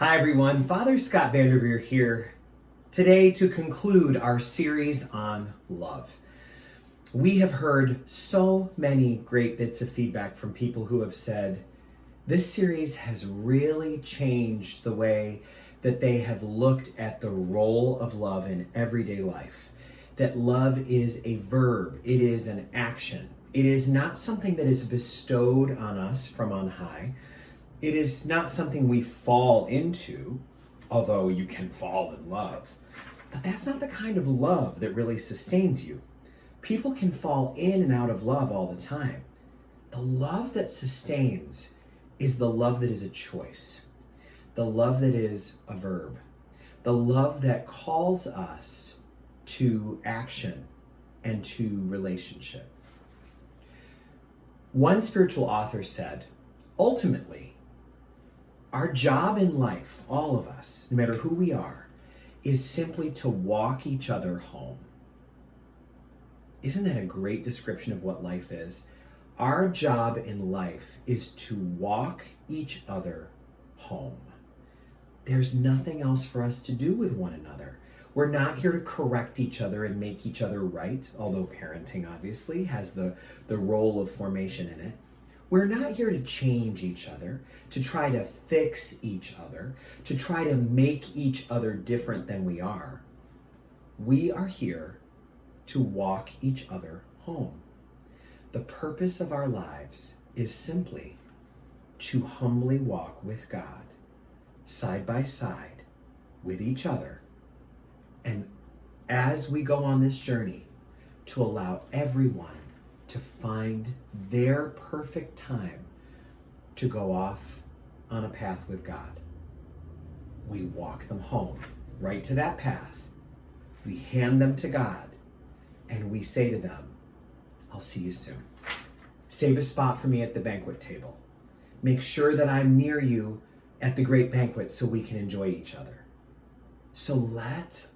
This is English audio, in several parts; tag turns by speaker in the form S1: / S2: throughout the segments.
S1: Hi everyone, Father Scott Vanderveer here today to conclude our series on love. We have heard so many great bits of feedback from people who have said this series has really changed the way that they have looked at the role of love in everyday life. That love is a verb, it is an action. It is not something that is bestowed on us from on high. It is not something we fall into, although you can fall in love. But that's not the kind of love that really sustains you. People can fall in and out of love all the time. The love that sustains is the love that is a choice, the love that is a verb, the love that calls us to action and to relationship. One spiritual author said, ultimately, our job in life, all of us, no matter who we are, is simply to walk each other home. Isn't that a great description of what life is? Our job in life is to walk each other home. There's nothing else for us to do with one another. We're not here to correct each other and make each other right, although parenting obviously has the role of formation in it. We're not here to change each other, to try to fix each other, to try to make each other different than we are. We are here to walk each other home. The purpose of our lives is simply to humbly walk with God, side by side, with each other, and as we go on this journey, to allow everyone to find their perfect time to go off on a path with God. We walk them home, right to that path. We hand them to God, and we say to them, I'll see you soon. Save a spot for me at the banquet table. Make sure that I'm near you at the great banquet so we can enjoy each other. So let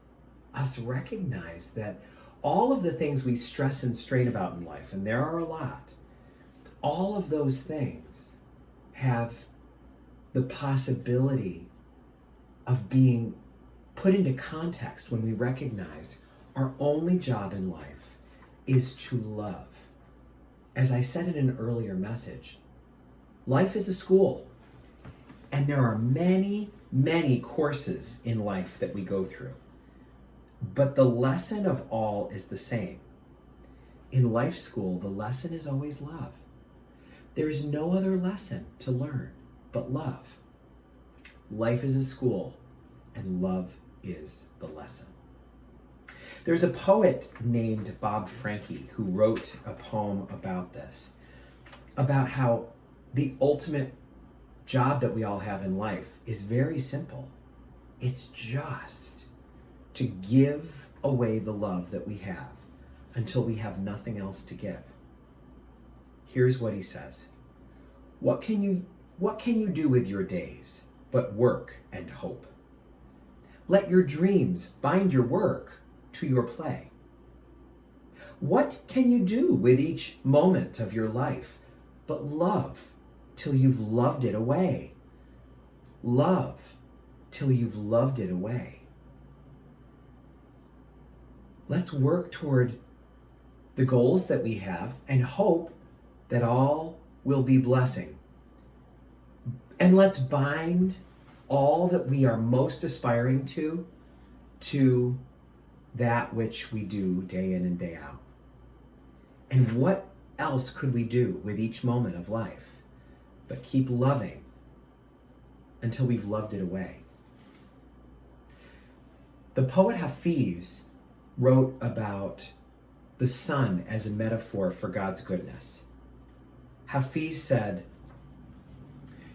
S1: us recognize that all of the things we stress and strain about in life, and there are a lot, all of those things have the possibility of being put into context when we recognize our only job in life is to love. As I said in an earlier message, life is a school, and there are many, many courses in life that we go through. But the lesson of all is the same. In life school, the lesson is always love. There is no other lesson to learn but love. Life is a school, and love is the lesson. There's a poet named Bob Franke who wrote a poem about this, about how the ultimate job that we all have in life is very simple. It's just to give away the love that we have until we have nothing else to give. Here's what he says. What can you do with your days but work and hope? Let your dreams bind your work to your play. What can you do with each moment of your life but love till you've loved it away? Love till you've loved it away. Let's work toward the goals that we have and hope that all will be blessing. And let's bind all that we are most aspiring to that which we do day in and day out. And what else could we do with each moment of life but keep loving until we've loved it away? The poet Hafiz wrote about the sun as a metaphor for God's goodness. Hafiz said,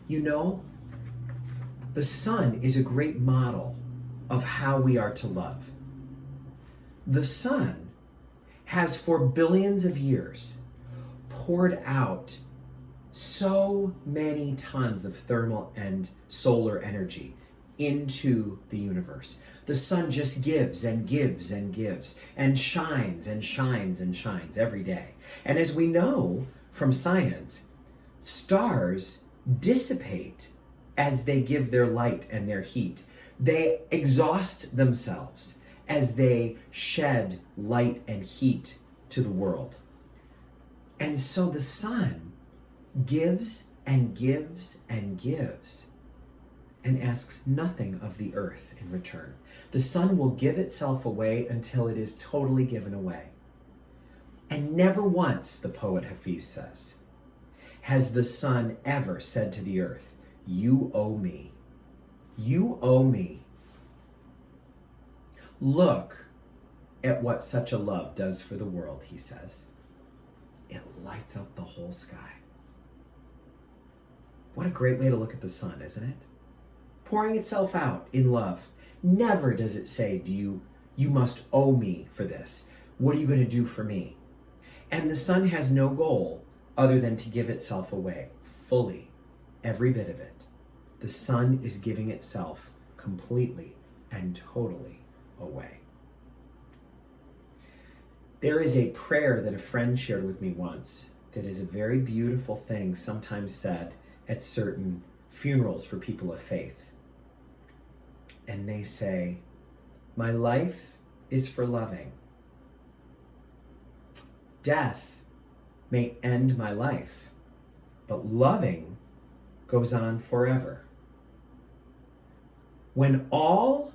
S1: you know, the sun is a great model of how we are to love. The sun has for billions of years poured out so many tons of thermal and solar energy into the universe. The sun just gives and gives and gives and shines and shines and shines every day. And as we know from science, stars dissipate as they give their light and their heat. They exhaust themselves as they shed light and heat to the world. And so the sun gives and gives and gives and asks nothing of the earth in return. The sun will give itself away until it is totally given away. And never once, the poet Hafiz says, has the sun ever said to the earth, "You owe me. You owe me." Look at what such a love does for the world, he says. It lights up the whole sky. What a great way to look at the sun, isn't it? Pouring itself out in love. Never does it say, you must owe me for this. What are you going to do for me? And the sun has no goal other than to give itself away, fully, every bit of it. The sun is giving itself completely and totally away. There is a prayer that a friend shared with me once that is a very beautiful thing, sometimes said at certain funerals for people of faith. And they say, "My life is for loving. Death may end my life, but loving goes on forever. When all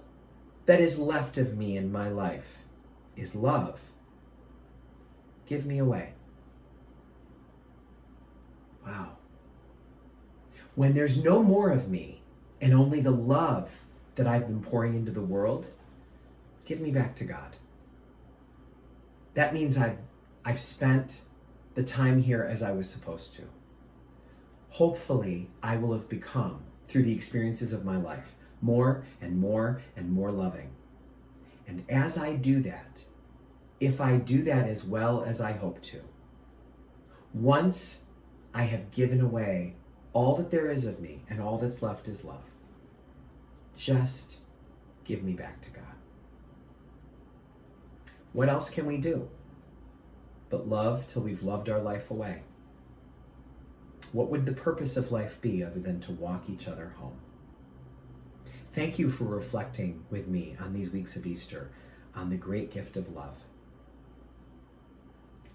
S1: that is left of me in my life is love, give me away." Wow. When there's no more of me and only the love that I've been pouring into the world, give me back to God. That means I've spent the time here as I was supposed to. Hopefully, I will have become, through the experiences of my life, more and more and more loving. And as I do that, if I do that as well as I hope to, once I have given away all that there is of me and all that's left is love, just give me back to God. What else can we do but love till we've loved our life away? What would the purpose of life be other than to walk each other home? Thank you for reflecting with me on these weeks of Easter on the great gift of love.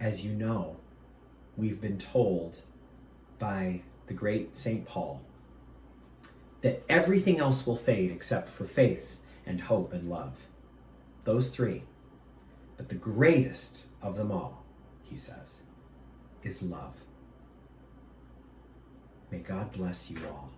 S1: As you know, we've been told by the great St. Paul that everything else will fade except for faith and hope and love. Those three. But the greatest of them all, he says, is love. May God bless you all.